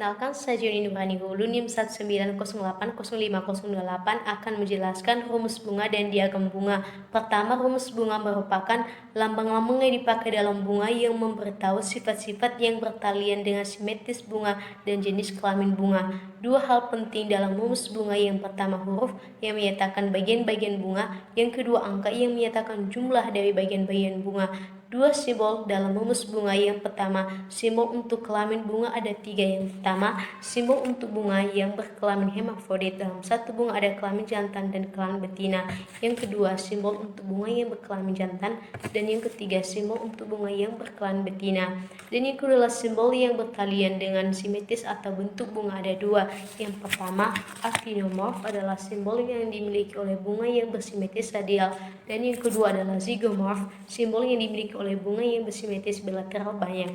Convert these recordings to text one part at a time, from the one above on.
Perkenalkan, saya Joni Nurhani Hulu, NIM 190805028 akan menjelaskan rumus bunga dan diagram bunga. Pertama, rumus bunga merupakan lambang-lambang yang dipakai dalam bunga yang memberitahu sifat-sifat yang bertalian dengan simetris bunga dan jenis kelamin bunga. Dua hal penting dalam rumus bunga: yang pertama huruf yang menyatakan bagian-bagian bunga, yang kedua angka yang menyatakan jumlah dari bagian-bagian bunga. Dua simbol dalam rumus bunga: yang pertama, simbol untuk kelamin bunga ada 3. Yang pertama, simbol untuk bunga yang berkelamin hermafrodit. Dalam satu bunga ada kelamin jantan dan kelamin betina. Yang kedua, simbol untuk bunga yang berkelamin jantan. Dan yang ketiga, simbol untuk bunga yang berkelamin betina. Dan yang kedua adalah simbol yang bertalian dengan simetris atau bentuk bunga ada 2. Yang pertama, actinomorph adalah simbol yang dimiliki oleh bunga yang bersimetris radial. Dan yang kedua adalah zygomorph, simbol yang dimiliki oleh bunga yang bersimetris bilateral banyak.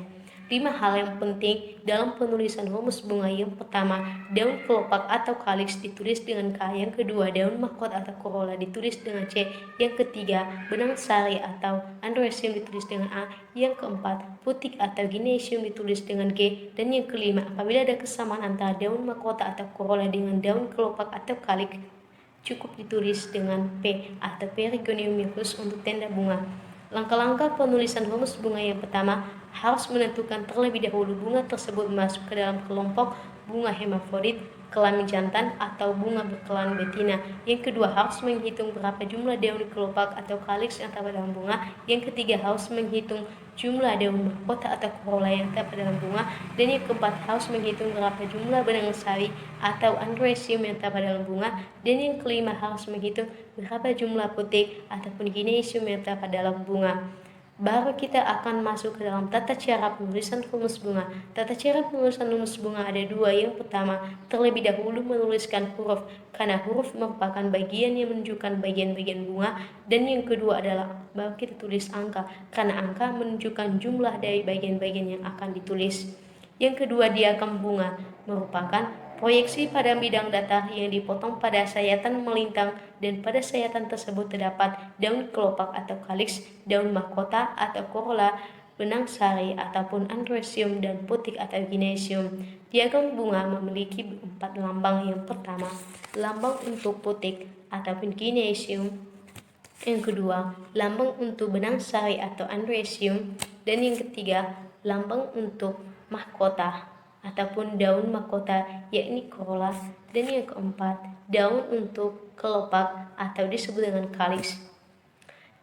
5 hal yang penting dalam penulisan rumus bunga: yang pertama, daun kelopak atau kaliks ditulis dengan K. Yang kedua, daun mahkota atau corolla ditulis dengan C. Yang ketiga, benang sari atau androecium ditulis dengan A. Yang keempat, putik atau gynoecium ditulis dengan G. Dan yang kelima, apabila ada kesamaan antara daun mahkota atau corolla dengan daun kelopak atau kaliks, cukup ditulis dengan P atau perigonium khusus untuk tanda bunga. Langkah-langkah penulisan rumus bunga: yang pertama, harus menentukan terlebih dahulu bunga tersebut masuk ke dalam kelompok bunga hermafrodit, kelamin jantan, atau bunga berkelamin betina. Yang kedua, harus menghitung berapa jumlah daun kelopak atau kaliks yang terdapat dalam bunga. Yang ketiga, harus menghitung jumlah daun mahkota atau corolla yang terdapat dalam bunga. Dan yang keempat, harus menghitung berapa jumlah benang sari atau androecium yang terdapat dalam bunga. Dan yang kelima, harus menghitung berapa jumlah putik ataupun gynoecium yang terdapat dalam bunga. Baru kita akan masuk ke dalam tata cara penulisan rumus bunga. Tata cara penulisan rumus bunga ada 2. Yang pertama, terlebih dahulu menuliskan huruf, karena huruf merupakan bagian yang menunjukkan bagian-bagian bunga. Dan yang kedua adalah baru kita tulis angka, karena angka menunjukkan jumlah dari bagian-bagian yang akan ditulis. Yang kedua, diagram bunga merupakan proyeksi pada bidang datar yang dipotong pada sayatan melintang, dan pada sayatan tersebut terdapat daun kelopak atau kaliks, daun mahkota atau corolla, benang sari ataupun androecium, dan putik atau gynoecium. Diagram bunga memiliki 4 lambang. Yang pertama, lambang untuk putik ataupun gynoecium. Yang kedua, lambang untuk benang sari atau androecium. Dan yang ketiga, lambang untuk mahkota ataupun daun mahkota, yakni corolla. Dan yang keempat, daun untuk kelopak atau disebut dengan kaliks.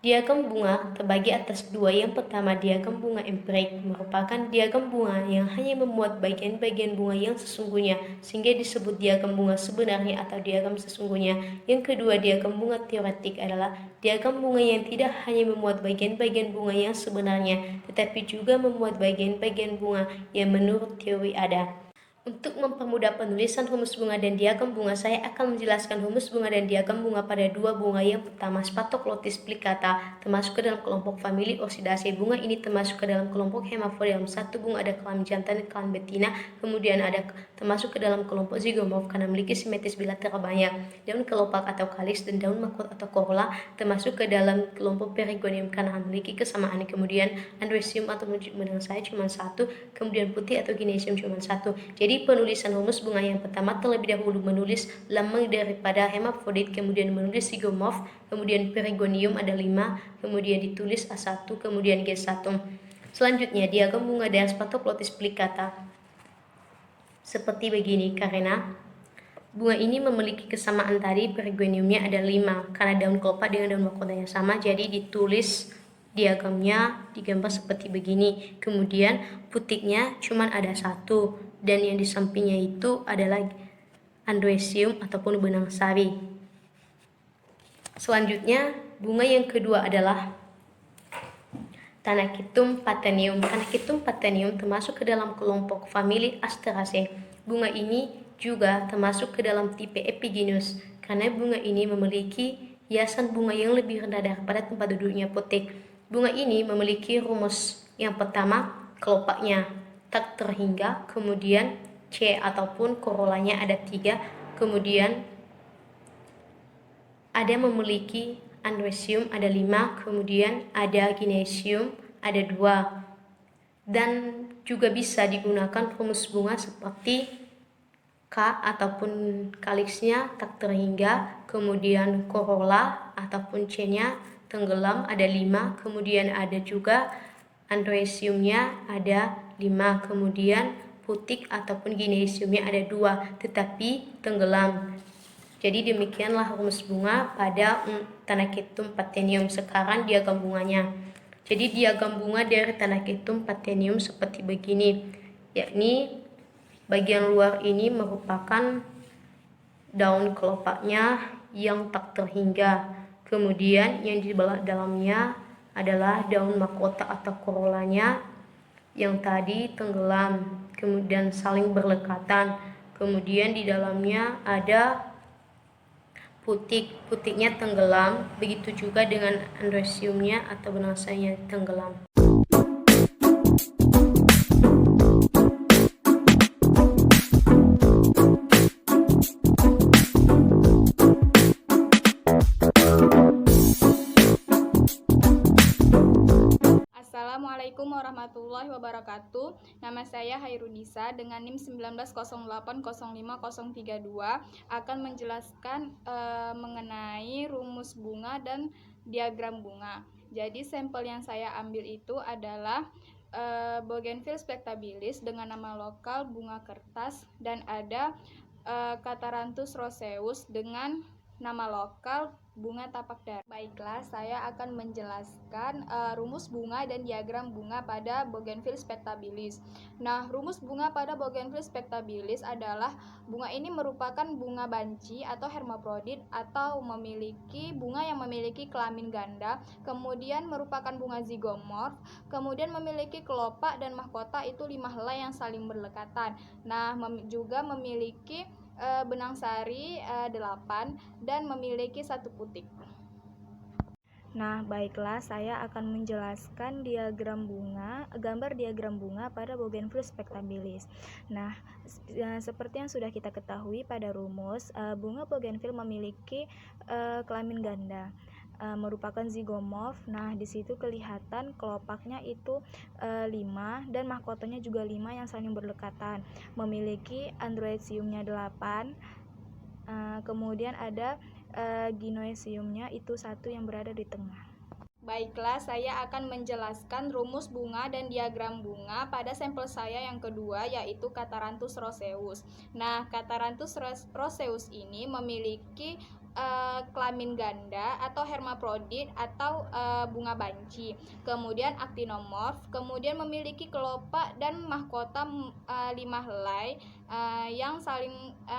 Diagram bunga terbagi atas 2. Yang pertama, diagram bunga empirik merupakan diagram bunga yang hanya memuat bagian-bagian bunga yang sesungguhnya, sehingga disebut diagram bunga sebenarnya atau diagram sesungguhnya. Yang kedua, diagram bunga teoretik adalah diagram bunga yang tidak hanya memuat bagian-bagian bunga yang sebenarnya, tetapi juga memuat bagian-bagian bunga yang menurut teori ada. Untuk mempermudah penulisan rumus bunga dan diagram bunga, saya akan menjelaskan rumus bunga dan diagram bunga pada 2 bunga. Yang pertama, Spathoclotis plicata termasuk ke dalam kelompok famili Orchidaceae. Bunga ini termasuk ke dalam kelompok hermafrodit. Dalam satu bunga ada kelamin jantan dan kelamin betina. Kemudian ada termasuk ke dalam kelompok zygomorph karena memiliki simetris bilateral banyak. Daun kelopak atau kaliks dan daun mahkota atau corolla termasuk ke dalam kelompok perigonium karena memiliki kesamaan. Kemudian androecium atau benang sari cuma 1. Kemudian putih atau gynoecium cuma 1. Jadi penulisan rumus bunga: yang pertama, terlebih dahulu menulis lambang daripada hermafrodit, kemudian menulis zygomorph, kemudian perigonium ada 5, kemudian ditulis A1, kemudian G1. Selanjutnya, diagram bunga dari Spathoclotis plicata seperti begini, karena bunga ini memiliki kesamaan tadi, perigoniumnya ada 5, karena daun kelopak dengan daun mahkotanya sama, jadi ditulis diagramnya digambar seperti begini. Kemudian putiknya cuma ada 1, dan yang di sampingnya itu adalah androecium ataupun benang sari. Selanjutnya, bunga yang kedua adalah Tanacetum patenium. Tanacetum patenium termasuk ke dalam kelompok famili Asteraceae. Bunga ini juga termasuk ke dalam tipe epigynous karena bunga ini memiliki hiasan bunga yang lebih rendah daripada tempat duduknya putik. Bunga ini memiliki rumus: yang pertama, kelopaknya tak terhingga, kemudian C ataupun corollanya ada 3, kemudian ada memiliki androecium ada 5, kemudian ada gynoecium ada 2, dan juga bisa digunakan rumus bunga seperti K ataupun kaliksnya tak terhingga, kemudian corolla ataupun C-nya tenggelam ada 5, kemudian ada juga androeciumnya ada 5, kemudian putik ataupun gineisiumnya ada 2, tetapi tenggelam. Jadi demikianlah rumus bunga pada Tanaketum patenium. Sekarang diagram bunganya. Jadi diagram bunga dari Tanaketum patenium seperti begini, yakni bagian luar ini merupakan daun kelopaknya yang tak terhingga. Kemudian yang di dalamnya adalah daun mahkota atau corollanya yang tadi tenggelam, kemudian saling berlekatan. Kemudian di dalamnya ada putiknya tenggelam, begitu juga dengan androeciumnya atau benang sayanya tenggelam. Assalamualaikum warahmatullahi wabarakatuh. Nama saya Hairunisa dengan NIM 1908050032 akan menjelaskan mengenai rumus bunga dan diagram bunga. Jadi sampel yang saya ambil itu adalah Bougainville spectabilis dengan nama lokal bunga kertas, dan ada Catharanthus roseus dengan nama lokal bunga tapak darat. Baiklah, saya akan menjelaskan rumus bunga dan diagram bunga pada Bougainville spectabilis. Nah, rumus bunga pada Bougainville spectabilis adalah bunga ini merupakan bunga banci atau hermaprodit atau memiliki bunga yang memiliki kelamin ganda, kemudian merupakan bunga zigomorf, kemudian memiliki kelopak dan mahkota itu 5 helai yang saling berdekatan. Nah, juga memiliki benang sari 8 dan memiliki 1 putik. Nah, baiklah, saya akan menjelaskan gambar diagram bunga pada Bougainville spectabilis. Nah, seperti yang sudah kita ketahui pada rumus, bunga Bougainville memiliki kelamin ganda, merupakan zigomorf. Nah, di situ kelihatan kelopaknya itu 5 dan mahkotanya juga 5 yang saling berdekatan. Memiliki androeciumnya 8, kemudian ada ginoeciumnya itu 1 yang berada di tengah. Baiklah, saya akan menjelaskan rumus bunga dan diagram bunga pada sampel saya yang kedua, yaitu Catharanthus roseus. Nah, Catharanthus roseus ini memiliki kelamin ganda atau hermaprodit atau bunga banci, kemudian actinomorf, kemudian memiliki kelopak dan mahkota 5 helai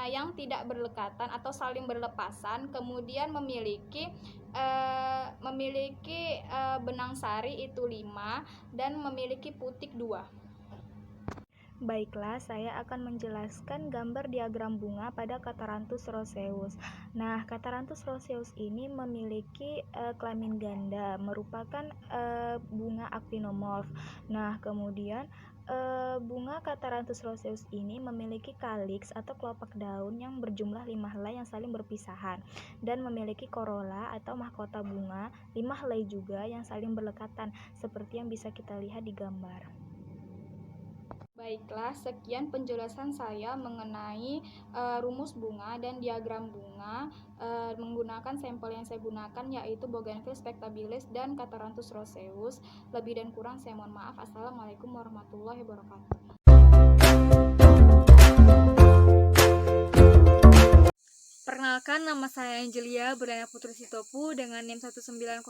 yang tidak berdekatan atau saling berlepasan, kemudian memiliki benang sari itu 5 dan memiliki putik 2. Baiklah, saya akan menjelaskan gambar diagram bunga pada Catharanthus roseus. Nah, Catharanthus roseus ini memiliki kelamin ganda, merupakan bunga actinomorf. Nah, kemudian bunga Catharanthus roseus ini memiliki kaliks atau kelopak daun yang berjumlah 5 helai yang saling berpisahan, dan memiliki corolla atau mahkota bunga 5 helai juga yang saling berdekatan, seperti yang bisa kita lihat di gambar. Baiklah, sekian penjelasan saya mengenai rumus bunga dan diagram bunga menggunakan sampel yang saya gunakan, yaitu Bougainville spectabilis dan Catharanthus roseus. Lebih dan kurang saya mohon maaf. Assalamualaikum warahmatullahi wabarakatuh. Perkenalkan, nama saya Angelia Briana Putri Sitopu dengan NIM 1908050013,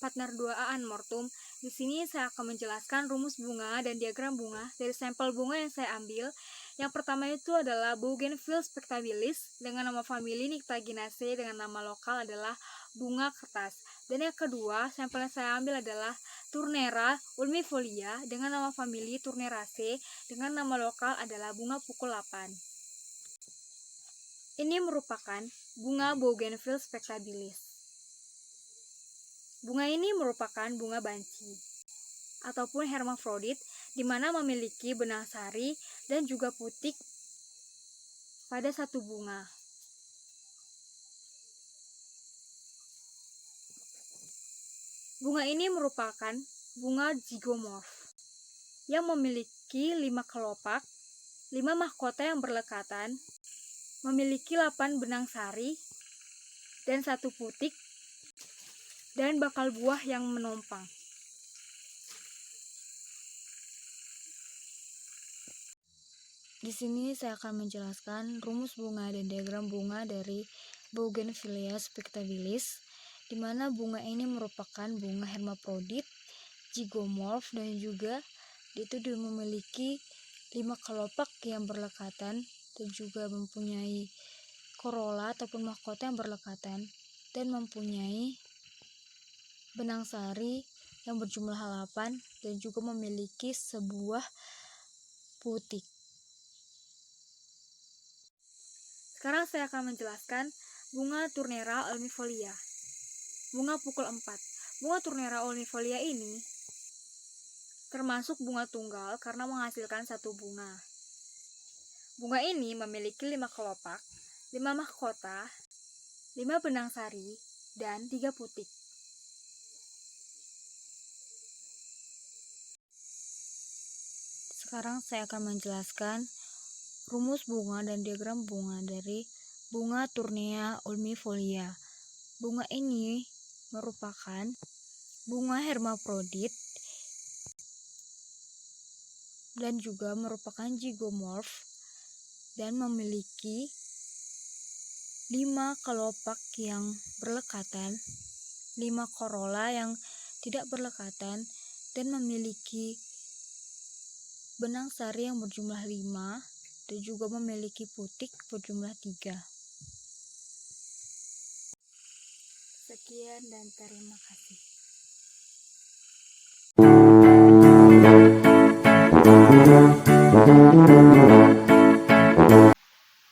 partner 2A Anmortum. Di sini saya akan menjelaskan rumus bunga dan diagram bunga dari sampel bunga yang saya ambil. Yang pertama itu adalah Bougainville spectabilis dengan nama famili Nyctaginaceae dengan nama lokal adalah bunga kertas. Dan yang kedua, sampel yang saya ambil adalah Turnera ulmifolia dengan nama famili Turneraceae dengan nama lokal adalah bunga pukul 8. Ini merupakan bunga Bougainville spectabilis. Bunga ini merupakan bunga banci ataupun hermafrodit, di mana memiliki benang sari dan juga putik pada 1 bunga. Bunga ini merupakan bunga zigomorf. yang memiliki 5 kelopak, 5 mahkota yang berlekatan, memiliki 8 benang sari, dan 1 putik, dan bakal buah yang menumpang. Di sini saya akan menjelaskan rumus bunga dan diagram bunga dari Bougainvillea spectabilis, di mana bunga ini merupakan bunga hermaprodit, zygomorph, dan juga itu memiliki 5 kelopak yang berlekatan dan juga mempunyai corolla ataupun mahkota yang berlekatan dan mempunyai benang sari yang berjumlah 8 dan juga memiliki sebuah putik. Sekarang saya akan menjelaskan bunga Tournera ulmifolia. Bunga pukul 4. Bunga Tournera ulmifolia ini termasuk bunga tunggal karena menghasilkan satu bunga. Bunga ini memiliki 5 kelopak, 5 mahkota, 5 benang sari, dan 3 putik. Sekarang saya akan menjelaskan rumus bunga dan diagram bunga dari bunga Tournea ulmifolia. Bunga ini merupakan bunga hermaprodit dan juga merupakan zygomorph dan memiliki 5 kelopak yang berlekatan, 5 corolla yang tidak berlekatan, dan memiliki benang sari yang berjumlah 5 dan juga memiliki putik berjumlah 3. Sekian dan terima kasih.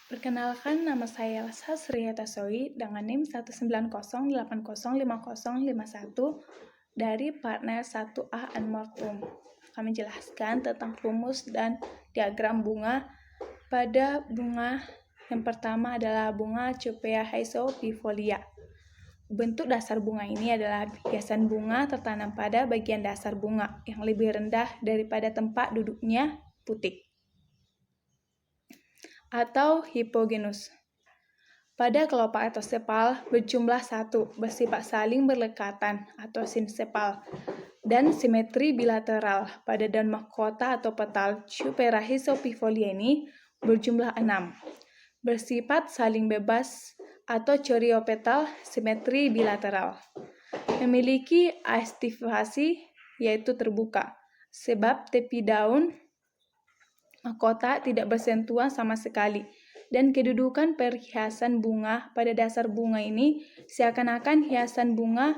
Perkenalkan, nama saya Elsa Suriyatasowi dengan NIM 190805051 dari partner 1A Anmortum. Kami jelaskan tentang rumus dan diagram bunga. Pada bunga yang pertama adalah bunga Chopea hysophifolia. Bentuk dasar bunga ini adalah hiasan bunga tertanam pada bagian dasar bunga yang lebih rendah daripada tempat duduknya putik atau hipogenus. Pada kelopak atau sepal berjumlah 1, bersifat saling berlekatan atau sinsepal, dan simetri bilateral. Pada daun mahkota atau petal Chopera hysophifolia ini berjumlah 6, bersifat saling bebas atau choriopetal, simetri bilateral. Memiliki aestivasi, yaitu terbuka, sebab tepi daun mahkota tidak bersentuhan sama sekali, dan kedudukan perhiasan bunga pada dasar bunga ini seakan-akan hiasan bunga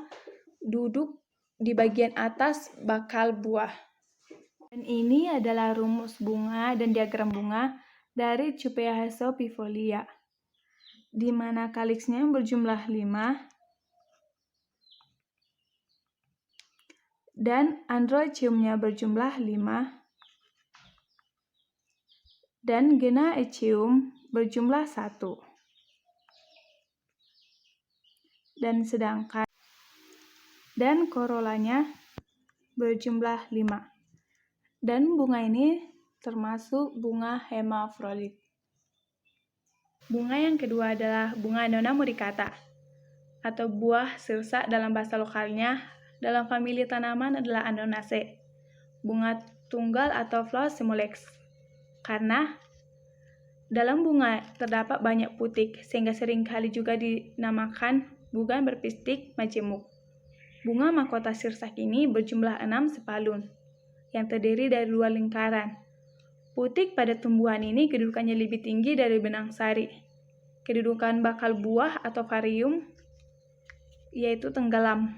duduk di bagian atas bakal buah. Dan ini adalah rumus bunga dan diagram bunga dari Chopea hysophifolia, di mana kaliksnya berjumlah 5 dan androeciumnya berjumlah 5 dan genaecium berjumlah 1. Dan corollanya berjumlah 5. Dan bunga ini termasuk bunga hermafrodit. Bunga yang kedua adalah bunga Annona muricata atau buah sirsak dalam bahasa lokalnya. Dalam famili tanaman adalah Annonaceae. Bunga tunggal atau flower simulex. Karena dalam bunga terdapat banyak putik, sehingga seringkali juga dinamakan bunga berpistik majemuk. Bunga mahkota sirsak ini berjumlah 6 sepalun, yang terdiri dari 2 lingkaran. Putik pada tumbuhan ini kedudukannya lebih tinggi dari benang sari. Kedudukan bakal buah atau varium yaitu tenggelam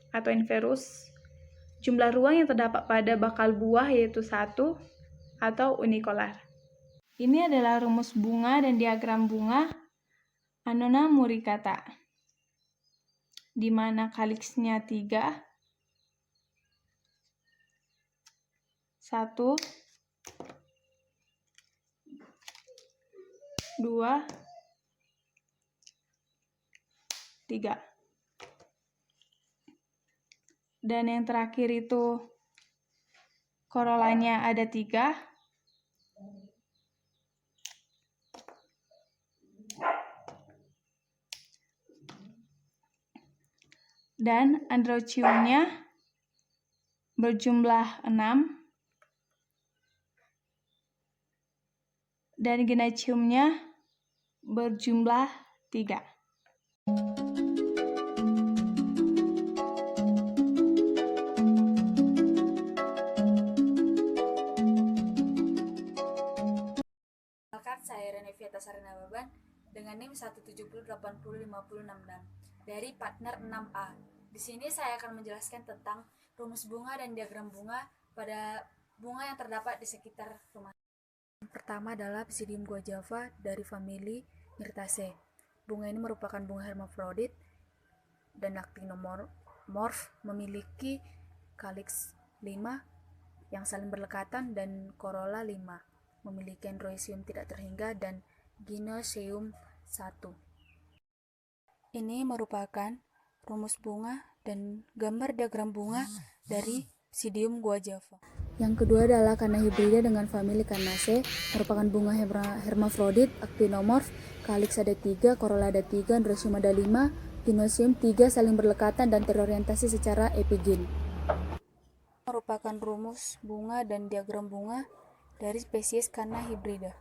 atau inverus. Jumlah ruang yang terdapat pada bakal buah yaitu 1 atau unikolar. Ini adalah rumus bunga dan diagram bunga Annona muricata, di mana kaliksnya 3, 1, 2, 3. Dan yang terakhir itu Korolanya ada 3. Dan androeciumnya berjumlah 6. Dan gynoeciumnya berjumlah 3. Perkenalkan, saya Reneviata Sarina Baban dengan NIM 170805066 dari partner 6A. Di sini saya akan menjelaskan tentang rumus bunga dan diagram bunga pada bunga yang terdapat di sekitar rumah. Yang pertama adalah Psidium guajava dari famili Myrtaceae. Bunga ini merupakan bunga hermafrodit dan actinomorf, memiliki calyx 5 yang saling berdekatan dan corolla 5. Memiliki androecium tidak terhingga dan gynoecium 1. Ini merupakan rumus bunga dan gambar diagram bunga dari Psidium guajava. Yang kedua adalah Canna hybrida dengan famili Cannaceae, merupakan bunga hermafrodit, actinomorf, calyx ada 3, corolla ada 3, androecium ada 5, gynoecium 3 saling berdekatan dan terorientasi secara epigyn. Merupakan rumus bunga dan diagram bunga dari spesies Canna hybrida.